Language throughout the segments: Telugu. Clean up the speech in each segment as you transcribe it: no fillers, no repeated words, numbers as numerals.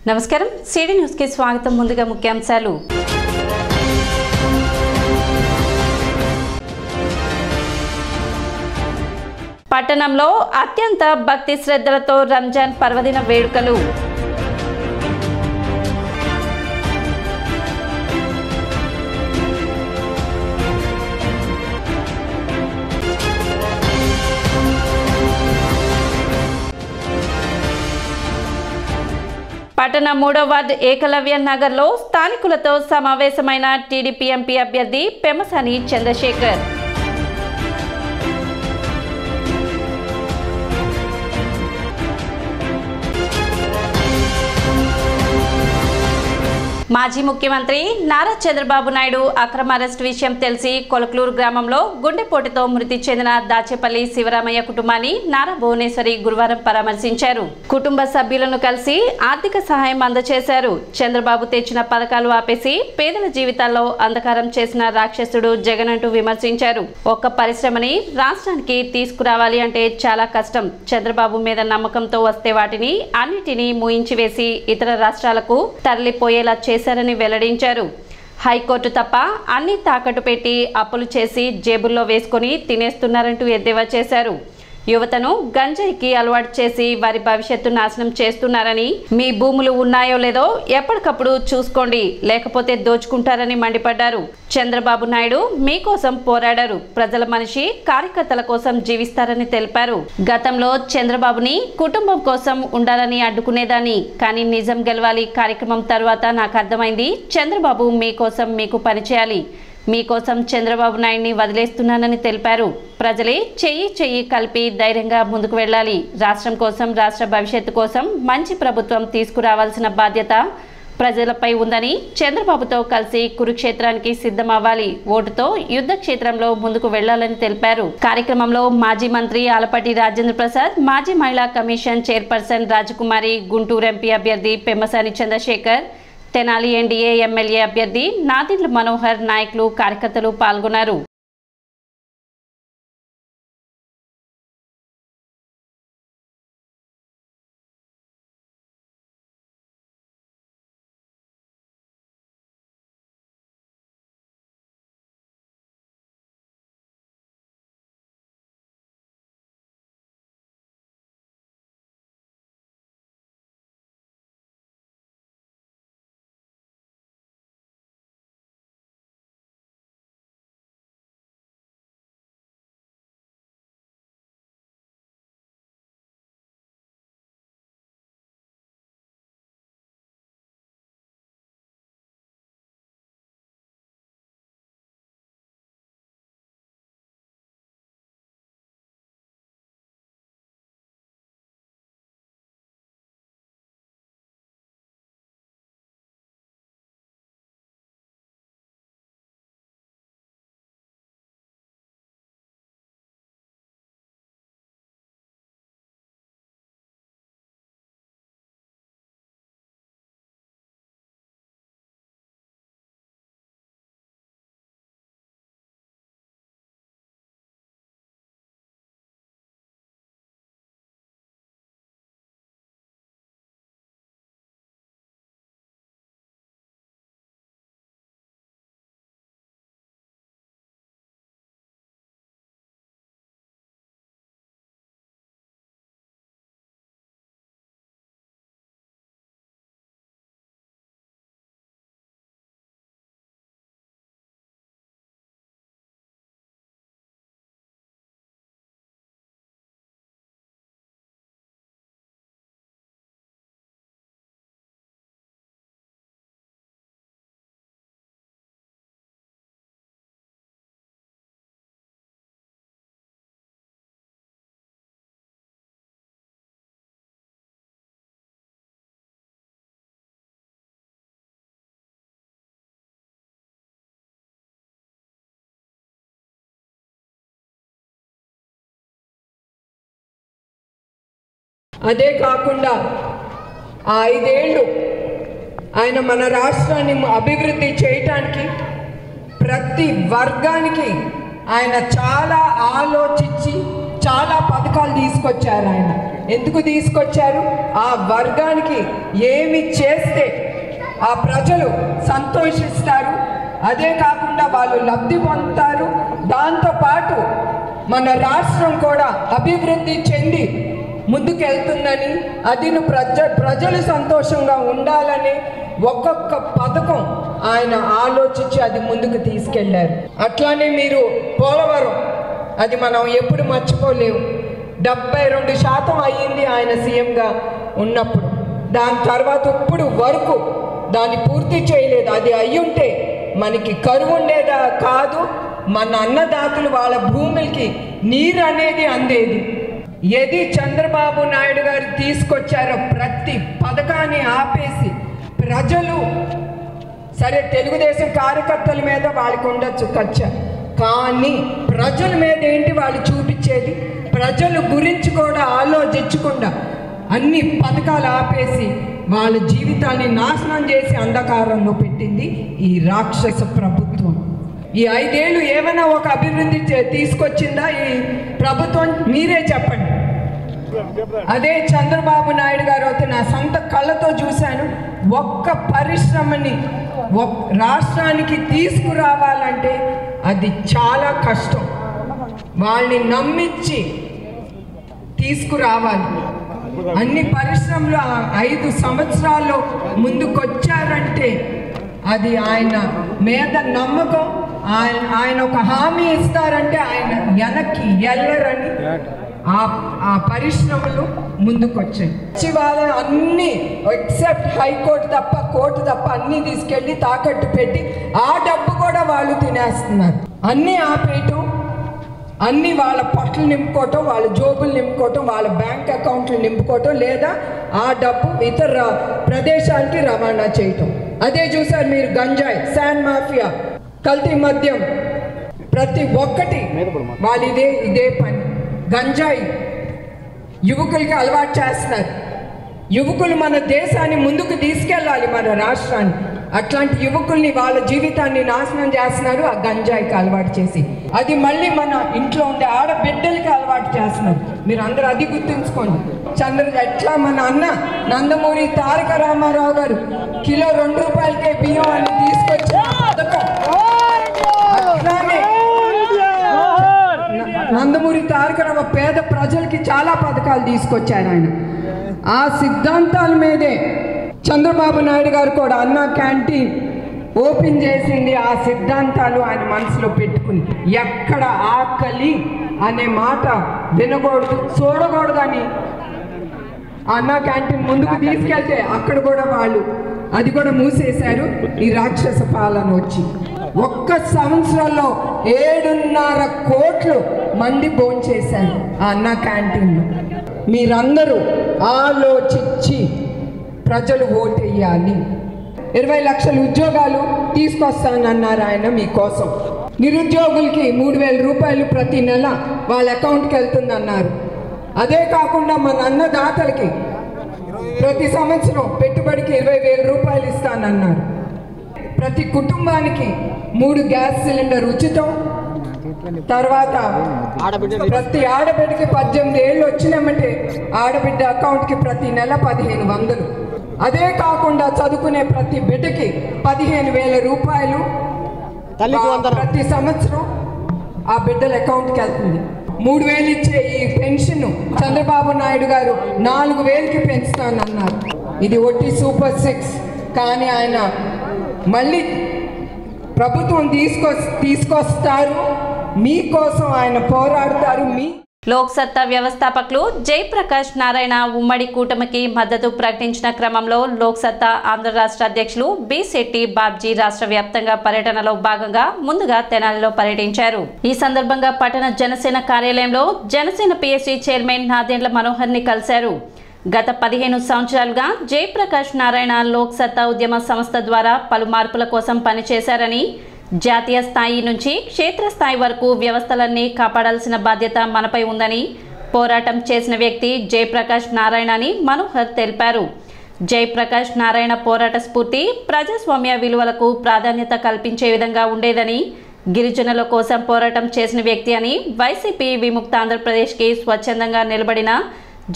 నమస్కారం సిడి న్యూస్ కి స్వాగతం. ముందుగా ముఖ్యాంశాలు. పట్టణంలో అత్యంత భక్తి శ్రద్ధలతో రంజాన్ పర్వదిన వేడుకలు. పట్టణ 3వ వార్డు ఏకలవ్య నగర్లో స్థానికులతో సమావేశమైన టీడీపీ ఎంపీ అభ్యర్థి పెమ్మసాని చంద్రశేఖర్. మాజీ ముఖ్యమంత్రి నారా చంద్రబాబు నాయుడు అక్రమ అరెస్టు విషయం తెలిసి కొలకలూరు గ్రామంలో గుండెపోటుతో మృతి చెందిన దాచేపల్లి శివరామయ్య కుటుంబాన్ని నారా భువనేశ్వరి గురువారం పరామర్శించారు. కుటుంబ సభ్యులను కలిసి ఆర్థిక సహాయం అందజేశారు. చంద్రబాబు తెచ్చిన పథకాలు ఆపేసి పేదల జీవితాల్లో అంధకారం చేసిన రాక్షసుడు జగన్ అంటూ విమర్శించారు. ఒక్క పరిశ్రమని రాష్ట్రానికి తీసుకురావాలి అంటే చాలా కష్టం. చంద్రబాబు మీద నమ్మకంతో వస్తే వాటిని అన్నిటినీ మూయించి వేసి ఇతర రాష్ట్రాలకు తరలిపోయేలా చేశారని వెల్లడించారు. హైకోర్టు తప్ప అన్ని తాకట్టు పెట్టి అప్పులు చేసి జేబుల్లో వేసుకొని తినేస్తున్నారంటూ ఎద్దేవా చేశారు. యువతను గంజాయికి అలవాటు చేసి వారి భవిష్యత్తు నాశనం చేస్తున్నారని, మీ భూములు ఉన్నాయో లేదో ఎప్పటికప్పుడు చూసుకోండి, లేకపోతే దోచుకుంటారని మండిపడ్డారు. చంద్రబాబు నాయుడు మీకోసం పోరాడారు, ప్రజల మనిషి, కార్యకర్తల కోసం జీవిస్తారని తెలిపారు. గతంలో చంద్రబాబుని కుటుంబం కోసం ఉండాలని అడ్డుకునేదాన్ని, కానీ నిజం గెలవాలి కార్యక్రమం తర్వాత నాకు అర్థమైంది, చంద్రబాబు మీకోసం మీకు పనిచేయాలి, మీకోసం చంద్రబాబు నాయుడిని వదిలేస్తున్నానని తెలిపారు. ప్రజలే చెయ్యి కలిపి ధైర్యంగా ముందుకు వెళ్ళాలి. రాష్ట్రం కోసం, రాష్ట్ర భవిష్యత్తు కోసం మంచి ప్రభుత్వం తీసుకురావాల్సిన బాధ్యత ప్రజలపై ఉందని, చంద్రబాబుతో కలిసి కురుక్షేత్రానికి సిద్ధమవ్వాలి, ఓటుతో యుద్ధ క్షేత్రంలో ముందుకు వెళ్లాలని తెలిపారు. కార్యక్రమంలో మాజీ మంత్రి ఆలపాటి రాజేంద్ర ప్రసాద్, మాజీ మహిళా కమిషన్ చైర్పర్సన్ రాజకుమారి, గుంటూరు ఎంపీ అభ్యర్థి పెమ్మసాని చంద్రశేఖర్, తెనాలి ఎన్డీఏ ఎమ్మెల్యే అభ్యర్థి నాదిండ్ల మనోహర్, నాయకులు, కార్యకర్తలు పాల్గొన్నారు. అదే కాకుండా 5 ఏళ్ళు ఆయన మన రాష్ట్రాన్ని అభివృద్ధి చేయటానికి ప్రతి వర్గానికి ఆయన చాలా ఆలోచించి చాలా పథకాలు తీసుకొచ్చారు ఆయన. ఎందుకు తీసుకొచ్చారు? ఆ వర్గానికి ఏమి చేస్తే ఆ ప్రజలు సంతోషిస్తారు, అదే కాకుండా వాళ్ళు లబ్ధి పొందుతారు, దాంతోపాటు మన రాష్ట్రం కూడా అభివృద్ధి చెంది ముందుకెళ్తుందని, అదిను ప్రజలు సంతోషంగా ఉండాలని ఒక్కొక్క పథకం ఆయన ఆలోచించి అది ముందుకు తీసుకెళ్లారు. అట్లానే మీరు పోలవరం, అది మనం ఎప్పుడు మర్చిపోలేము. 72% అయ్యింది ఆయన సీఎంగా ఉన్నప్పుడు. దాని తర్వాత ఇప్పుడు వరకు దాన్ని పూర్తి చేయలేదు. అది అయ్యుంటే మనకి కరువు ఉండేదా కాదు, మన అన్నదాతలు వాళ్ళ భూములకి నీరు అనేది అందేది. ఏది చంద్రబాబు నాయుడు గారు తీసుకొచ్చారో ప్రతి పథకాన్ని ఆపేసి ప్రజలు, సరే తెలుగుదేశం కార్యకర్తల మీద వాళ్ళకి ఉండొచ్చు ఖర్చు, కానీ ప్రజల మీద ఏంటి వాళ్ళు చూపించేది? ప్రజల గురించి కూడా ఆలోచించకుండా అన్ని పథకాలు ఆపేసి వాళ్ళ జీవితాన్ని నాశనం చేసి అంధకారంలో పెట్టింది ఈ రాక్షస ప్రభుత్వం. ఈ 5 ఏళ్ళు ఏమైనా ఒక అభివృద్ధి తీసుకొచ్చిందా ఈ ప్రభుత్వం? మీరే చెప్పండి. అదే చంద్రబాబు నాయుడు గారు అయితే నా సొంత కళ్ళతో చూశాను. ఒక్క పరిశ్రమని రాష్ట్రానికి తీసుకురావాలంటే అది చాలా కష్టం. వాళ్ళని నమ్మించి తీసుకురావాలి. అన్ని పరిశ్రమలు 5 సంవత్సరాల్లో ముందుకొచ్చారంటే అది ఆయన మీద నమ్మకం. ఆయన ఒక హామీ ఇస్తారంటే ఆయన వెనక్కి వెళ్ళరని ఆ పరిశ్రమలు ముందుకొచ్చాయి. వాళ్ళ అన్ని ఎక్సెప్ట్ హైకోర్టు తప్ప, కోర్టు తప్ప అన్నీ తీసుకెళ్ళి తాకట్టు పెట్టి ఆ డబ్బు కూడా వాళ్ళు తినేస్తున్నారు. అన్నీ ఆపేయటం, అన్నీ వాళ్ళ పొట్టలు నింపుకోవటం, వాళ్ళ జోబులు నింపుకోవటం, వాళ్ళ బ్యాంక్ అకౌంట్లు నింపుకోవటం, లేదా ఆ డబ్బు ఇతర ప్రదేశాలకి రవాణా చేయటం. అదే చూసారు మీరు, గంజాయి, శాండ్ మాఫియా, కల్తీ మద్యం, ప్రతి ఒక్కటి వాళ్ళు ఇదే పని. గంజాయి యువకులకి అలవాటు చేస్తున్నారు. యువకులు మన దేశాన్ని ముందుకు తీసుకెళ్ళాలి, మన రాష్ట్రాన్ని. అట్లాంటి యువకుల్ని వాళ్ళ జీవితాన్ని నాశనం చేస్తున్నారు ఆ గంజాయికి అలవాటు చేసి. అది మళ్ళీ మన ఇంట్లో ఉండే ఆడబిడ్డలకి అలవాటు చేస్తున్నారు. మీరు అందరూ అది గుర్తుంచుకోండి. ఎట్లా మన అన్న నందమూరి తారక రామారావు గారు కిలో 2 రూపాయలకే బియ్యం అని తీసుకొచ్చిన పథకం, అట్లానే నందమూరి తారక రామ పేద ప్రజలకి చాలా పథకాలు తీసుకొచ్చారు ఆయన. ఆ సిద్ధాంతాల మీదే చంద్రబాబు నాయుడు గారు కూడా అన్నా క్యాంటీన్ ఓపెన్ చేసింది. ఆ సిద్ధాంతాలు ఆయన మనసులో పెట్టుకుని ఎక్కడ ఆకలి అనే మాట వినకూడదు, చూడకూడదని అన్నా క్యాంటీన్ ముందుకు తీసుకెళ్తే అక్కడ కూడా వాళ్ళు అది కూడా మూసేశారు ఈ రాక్షస పాలన వచ్చి. ఒక్క సంవత్సరంలో 7.5 కోట్ల మంది భోంచేశారు ఆ అన్నా క్యాంటీన్లో. మీరందరూ ఆలోచించి ప్రజలు ఓటేయాలి. 20 లక్షల ఉద్యోగాలు తీసుకొస్తానన్నారు ఆయన మీకోసం. నిరుద్యోగులకి 3,000 రూపాయలు ప్రతి నెల వాళ్ళ అకౌంట్కి వెళ్తుందన్నారు. అదే కాకుండా మన అన్నదాతలకి ప్రతి సంవత్సరం పెట్టుబడికి 20,000 రూపాయలు ఇస్తానన్నారు. ప్రతి కుటుంబానికి 3 గ్యాస్ సిలిండర్ ఉచితం. తర్వాత ప్రతి ఆడబిడ్డకి 18 ఏళ్ళు వచ్చినామంటే ఆడబిడ్డ అకౌంట్కి ప్రతి నెల 1,500. అదే కాకుండా చదువుకునే ప్రతి బిడ్డకి 15,000 రూపాయలు ప్రతి సంవత్సరం ఆ బిడ్డల అకౌంట్కి వెళ్తుంది. 3,000 ఇచ్చే ఈ పెన్షన్ చంద్రబాబు నాయుడు గారు 4,000కి పెంచుతానన్నారు. ఇది ఒట్టి సూపర్ 6. కానీ ఆయన మళ్ళీ ప్రభుత్వం తీసుకొస్తారు, మీకోసం ఆయన పోరాడతారు. లోక్ సత్తా వ్యవస్థాపకులు జయప్రకాష్ నారాయణ ఉమ్మడి కూటమికి మద్దతు ప్రకటించిన క్రమంలో లోక్ సత్తా ఆంధ్ర రాష్ట్ర అధ్యక్షులు బి శెట్టి బాబ్జీ రాష్ట్ర వ్యాప్తంగా పర్యటనలో భాగంగా ముందుగా తెనాలిలో పర్యటించారు. ఈ సందర్భంగా పట్టణ జనసేన కార్యాలయంలో జనసేన పిఎస్సి చైర్మన్ నాదెండ్ల మనోహర్ ని కలిశారు. గత 15 సంవత్సరాలుగా జయప్రకాష్ నారాయణ లోక్ సత్తా ఉద్యమ సంస్థ ద్వారా పలు మార్పుల కోసం పనిచేశారని, జాతీయ స్థాయి నుంచి క్షేత్రస్థాయి వరకు వ్యవస్థలన్నీ కాపాడాల్సిన బాధ్యత మనపై ఉందని, పోరాటం చేసిన వ్యక్తి జయప్రకాష్ నారాయణ అని మనోహర్ తెలిపారు. జయప్రకాష్ నారాయణ పోరాట స్ఫూర్తి ప్రజాస్వామ్య విలువలకు ప్రాధాన్యత కల్పించే విధంగా ఉండేదని, గిరిజనుల కోసం పోరాటం చేసిన వ్యక్తి అని వైసీపీ విముక్త ఆంధ్రప్రదేశ్కి స్వచ్ఛందంగా నిలబడిన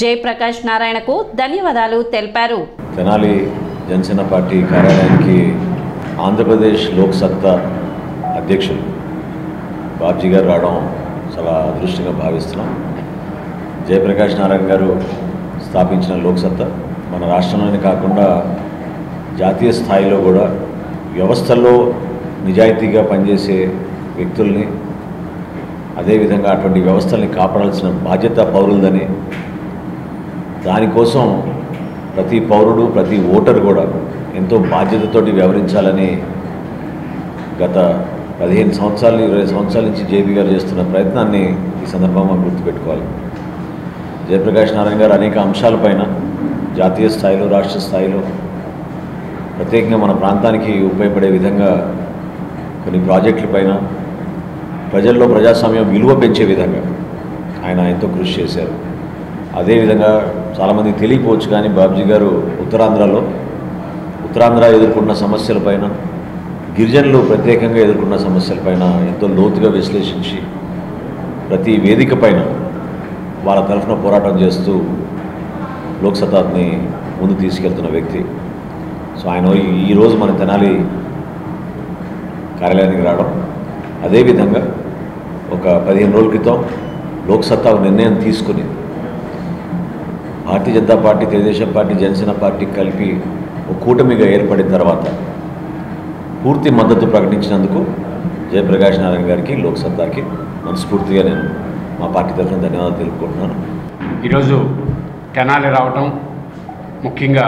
జయప్రకాష్ నారాయణకు ధన్యవాదాలు తెలిపారు. తెనాలి జనసేన పార్టీ కార్యాలయానికి ఆంధ్రప్రదేశ్ లోక్ సత్తా అధ్యక్షులు బాబ్జీ గారు రావడం చాలా అదృష్టంగా భావిస్తున్నాం. జయప్రకాష్ నారాయణ గారు స్థాపించిన లోక్ సత్తా మన రాష్ట్రంలోనే కాకుండా జాతీయ స్థాయిలో కూడా వ్యవస్థల్లో నిజాయితీగా పనిచేసే వ్యక్తుల్ని, అదేవిధంగా అటువంటి వ్యవస్థల్ని కాపాడాల్సిన బాధ్యత పౌరులదని, దానికోసం ప్రతి పౌరుడు ప్రతి ఓటరు కూడా ఎంతో బాధ్యతతోటి వ్యవహరించాలని గత 15 సంవత్సరాలు 20 సంవత్సరాల నుంచి జేపీ గారు చేస్తున్న ప్రయత్నాన్ని ఈ సందర్భంగా గుర్తుపెట్టుకోవాలి. జయప్రకాష్ నారాయణ గారు అనేక అంశాలపైన జాతీయ స్థాయిలో రాష్ట్ర స్థాయిలో ప్రత్యేకంగా మన ప్రాంతానికి ఉపయోగపడే విధంగా కొన్ని ప్రాజెక్టులపైన ప్రజల్లో ప్రజాస్వామ్యం విలువ పెంచే విధంగా ఆయన ఎంతో కృషి చేశారు. అదేవిధంగా చాలామందికి తెలియకపోవచ్చు కానీ బాబ్జీ గారు ఉత్తరాంధ్ర ఎదుర్కొన్న సమస్యలపైన, గిరిజనులు ప్రత్యేకంగా ఎదుర్కొన్న సమస్యలపైన ఎంతో లోతుగా విశ్లేషించి ప్రతి వేదిక పైన వాళ్ళ తరఫున పోరాటం చేస్తూ లోక్ సత్తాని ముందు తీసుకెళ్తున్న వ్యక్తి. సో ఆయన ఈరోజు మన తెనాలి కార్యాలయానికి రావడం, అదేవిధంగా ఒక 15 రోజుల క్రితం లోక్ సత్తా నిర్ణయం తీసుకుని Bharatiya Janata party, Telugu Desam party, Janasena party కలిపి ఒక కూటమిగా ఏర్పడిన తర్వాత పూర్తి మద్దతు ప్రకటించినందుకు జయప్రకాష్ నారాయణ గారికి, లోక్ సత్తాకి మనస్ఫూర్తిగా నేను మా పార్టీ తరఫున ధన్యవాదాలు తెలుపుకుంటున్నాను. ఈరోజు తెనాలి రావటం, ముఖ్యంగా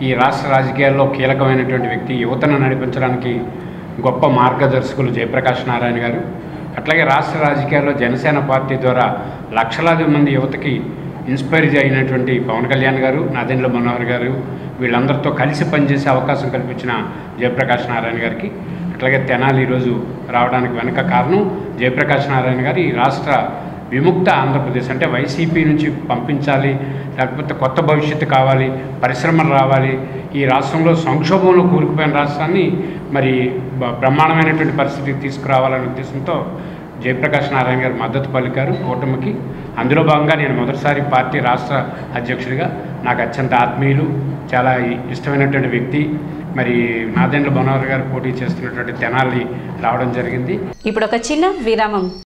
ఈ రాష్ట్ర రాజకీయాల్లో కీలకమైనటువంటి వ్యక్తి, యువతను నడిపించడానికి గొప్ప మార్గదర్శకులు జయప్రకాష్ నారాయణ గారు. అట్లాగే రాష్ట్ర రాజకీయాల్లో జనసేన పార్టీ ద్వారా లక్షలాది మంది యువతకి ఇన్స్పైర్ అయినటువంటి పవన్ కళ్యాణ్ గారు, నాదెండ్ల మనోహర్ గారు, వీళ్ళందరితో కలిసి పనిచేసే అవకాశం కల్పించిన జయప్రకాష్ నారాయణ గారికి, అట్లాగే తెనాలి ఈరోజు రావడానికి వెనక కారణం జయప్రకాష్ నారాయణ గారు ఈ రాష్ట్ర విముక్త ఆంధ్రప్రదేశ్ అంటే వైసీపీ నుంచి పంపించాలి, లేకపోతే కొత్త భవిష్యత్తు కావాలి, పరిశ్రమలు రావాలి, ఈ రాష్ట్రంలో సంక్షోభంలో కూరుకుపోయిన రాష్ట్రాన్ని మరి బ్రహ్మాండమైనటువంటి పరిస్థితికి తీసుకురావాలనే ఉద్దేశంతో జయప్రకాష్ నారాయణ గారు మద్దతు పలికారు కూటమికి. అందులో భాగంగా నేను మొదటిసారి పార్టీ రాష్ట్ర అధ్యక్షుడిగా నాకు అత్యంత ఆత్మీయులు, చాలా ఇష్టమైనటువంటి వ్యక్తి మరి నాదెండ్ల మనోహర్ గారు పోటీ చేస్తున్నటువంటి తెనాలి రావడం జరిగింది. ఇప్పుడు ఒక చిన్న విరామం.